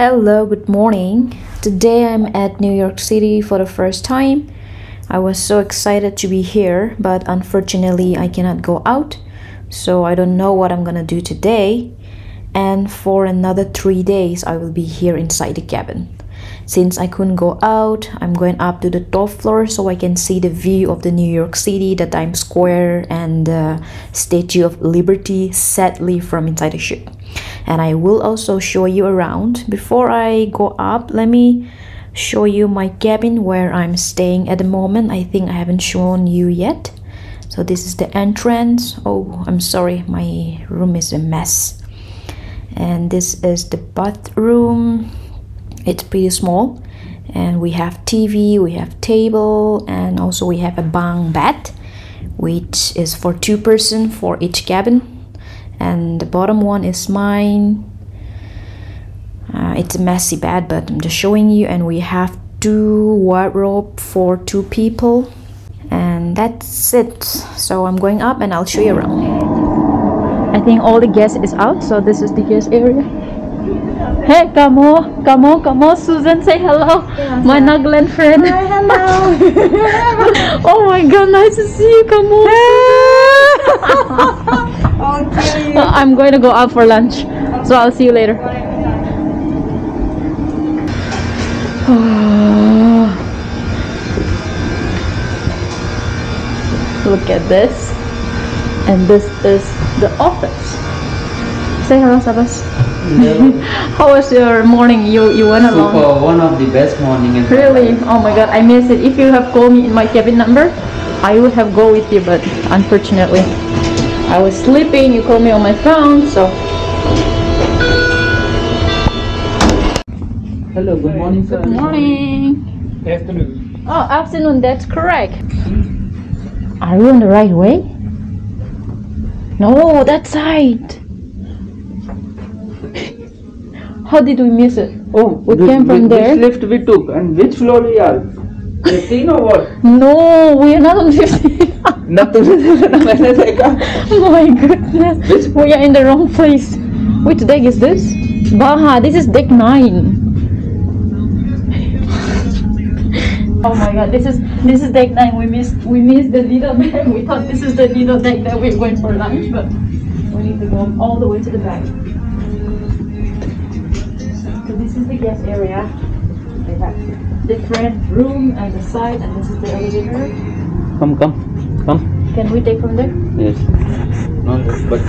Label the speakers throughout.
Speaker 1: Hello, good morning. Today I'm at New York City for the first time. I was so excited to be here, but unfortunately I cannot go out, so I don't know what I'm gonna do today. And for another 3 days I will be here inside the cabin. Since I couldn't go out, I'm going up to the top floor so I can see the view of the New York City, the Times Square, and the Statue of Liberty, sadly from inside the ship. And I will also show you around. Before I go up, let me show you my cabin where I'm staying at the moment. I think I haven't shown you yet. So this is the entrance. Oh, I'm sorry, my room is a mess. And this is the bathroom. It's pretty small, and we have TV, we have table, and also we have a bunk bed, which is for 2 persons for each cabin. And the bottom one is mine. It's a messy bed, but I'm just showing you. And we have 2 wardrobe for 2 people, and that's it. So I'm going up and I'll show you around. I think all the guests is out, so this is the guest area. Hey, Kamo, Susan, say hello. Yeah, my Nagaland friend.
Speaker 2: Hi, hello.
Speaker 1: Oh my god, nice to see you, Kamo.
Speaker 2: Okay.
Speaker 1: I'm going to go out for lunch, so I'll see you later. Look at this. And this is the office. Say hello, Sabas. How was your morning? You went along?
Speaker 3: Super, one of the best morning.
Speaker 1: Really? Oh my god, I miss it. If you have called me in my cabin number, I would have go with you, but unfortunately I was sleeping. You called me on my phone, so.
Speaker 3: Hello, good morning, sir.
Speaker 1: Good morning.
Speaker 3: Afternoon.
Speaker 1: Oh, afternoon, that's correct. Are we on the right way? No, that side. How did we miss it?
Speaker 3: Oh,
Speaker 1: we came from there.
Speaker 3: Which lift we took and which floor we are? 15 or what?
Speaker 1: No, we are not on 15.
Speaker 3: Not
Speaker 1: Oh my goodness. We are in the wrong place. Which deck is this? Baha, this is deck 9. Oh my god, this is deck 9. We missed the little deck. We thought this is the little deck that we're going for lunch, but we need to go all the way to the back. So this is the guest area. They have different room at the side, and this is the elevator.
Speaker 3: Come.
Speaker 1: Can we take from there?
Speaker 3: Yes. No, but.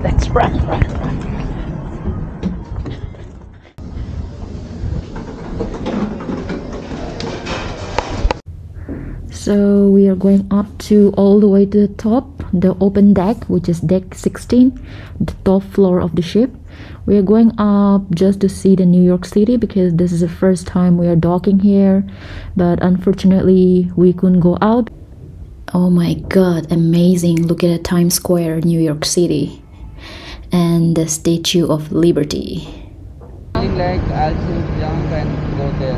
Speaker 1: Let's run. So we are going up to all the way to the top, the open deck, which is deck 16, the top floor of the ship. We are going up just to see the New York City because this is the first time we are docking here, but unfortunately we couldn't go out. Oh my god, amazing. Look at the Times Square, New York City, and the Statue of Liberty.
Speaker 3: Like I'll jump and go there.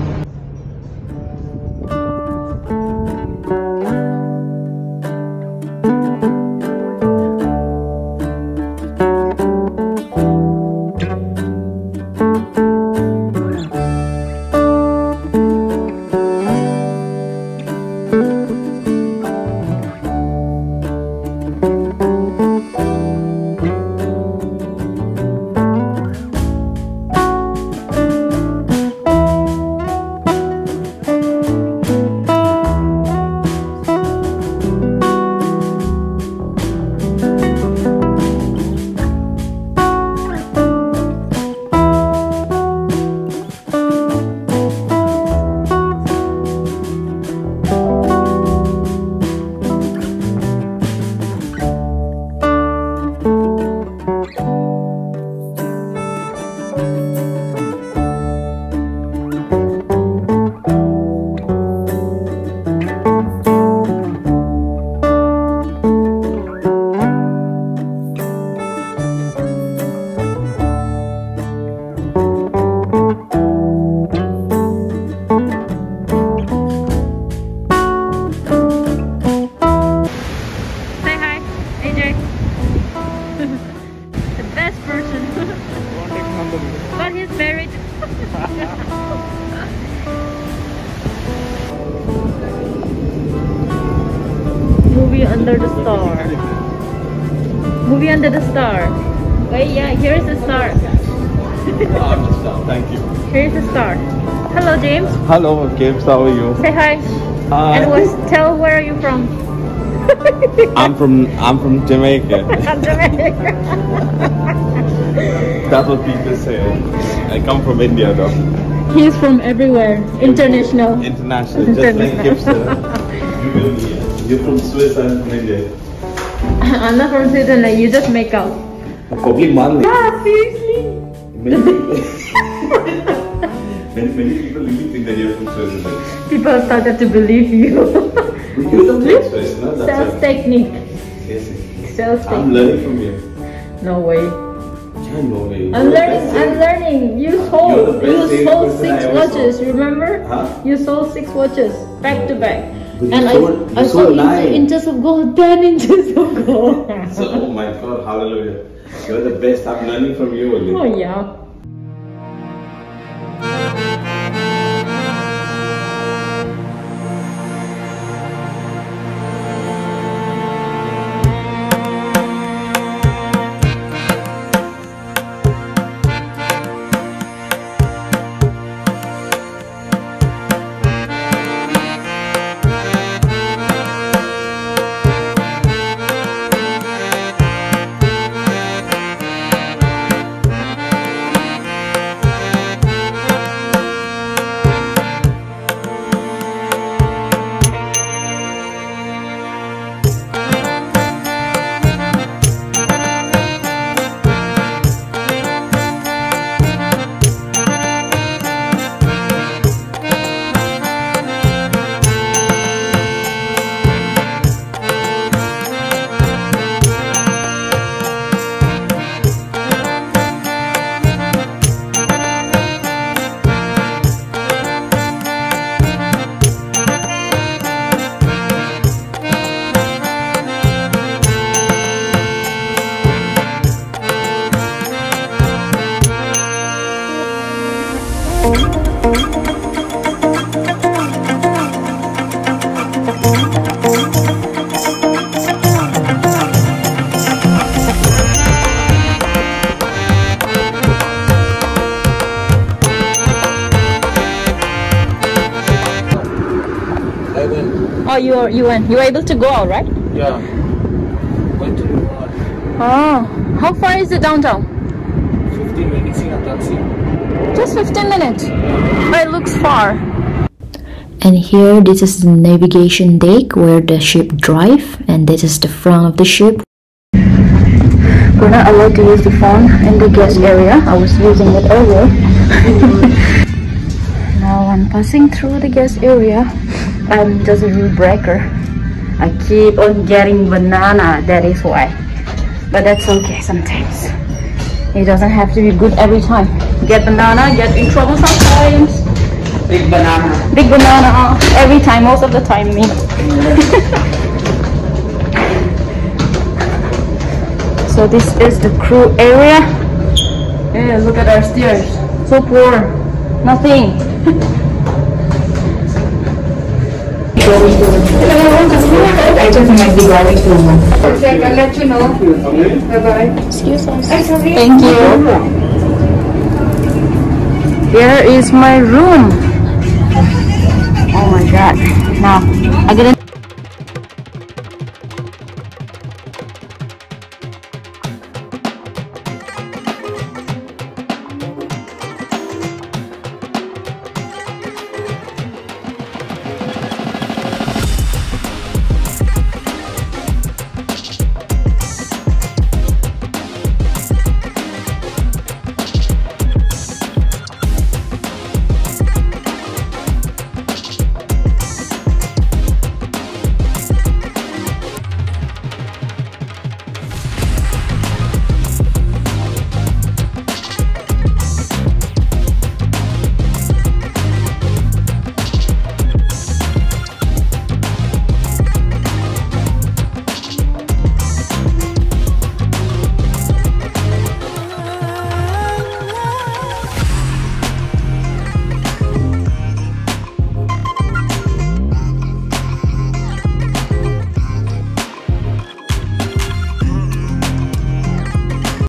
Speaker 1: Movie Under the Star. Movie Under the Star. Wait, yeah, here's the star.
Speaker 4: I'm the star, thank you.
Speaker 1: Here's the star. Hello, James.
Speaker 4: Hello, Kipz, how are you?
Speaker 1: Say hi.
Speaker 4: Hi.
Speaker 1: And tell where are you from?
Speaker 4: I'm from Jamaica.
Speaker 1: Jamaica.
Speaker 4: That's what people say. I come from India though.
Speaker 1: He's from everywhere. International.
Speaker 4: International. Just like Kipz. You're from Swiss, I'm from India.
Speaker 1: I'm not from Switzerland. You just make out.
Speaker 4: Public man.
Speaker 1: Yeah, seriously.
Speaker 4: Many people really think that you're from Switzerland.
Speaker 1: People started to believe you.
Speaker 4: You don't like Swiss, no? That's
Speaker 1: Sales
Speaker 4: a-
Speaker 1: technique.
Speaker 4: Yes,
Speaker 1: Sales
Speaker 4: I'm
Speaker 1: technique.
Speaker 4: learning from you.
Speaker 1: No way.
Speaker 4: Yeah, no way.
Speaker 1: I'm learning. You
Speaker 4: You're the
Speaker 1: sold
Speaker 4: best salesperson
Speaker 1: six
Speaker 4: I ever
Speaker 1: watches,
Speaker 4: saw.
Speaker 1: remember?
Speaker 4: Huh?
Speaker 1: You sold 6 watches back to back.
Speaker 4: But
Speaker 1: And
Speaker 4: you
Speaker 1: I
Speaker 4: sold
Speaker 1: sold
Speaker 4: 9.
Speaker 1: inches of gold, 10 inches of gold.
Speaker 4: So, oh my God, hallelujah. You're the best. I'm learning from you only.
Speaker 1: Oh yeah. Oh, you went. You were able to go out, right?
Speaker 4: Yeah. Went to the mall.
Speaker 1: Oh, how far is it downtown?
Speaker 4: 15 minutes in a taxi.
Speaker 1: Just 15 minutes. But it looks far. And here, this is the navigation deck where the ship drive, and this is the front of the ship. We're not allowed to use the phone in the guest area. I was using it earlier. Now I'm passing through the guest area. I'm just a rule breaker. I keep on getting banana, that is why. But that's okay sometimes. It doesn't have to be good every time. Get banana, get in trouble sometimes.
Speaker 3: Big banana.
Speaker 1: Big banana every time, most of the time me. So this is the crew area. Yeah, look at our stairs. So poor. Nothing.
Speaker 2: I just might be going to check. I'll let you know. Bye-bye.
Speaker 1: Excuse us.
Speaker 2: Sorry.
Speaker 1: Thank you. Here is my room. Oh my god. Now, I gotta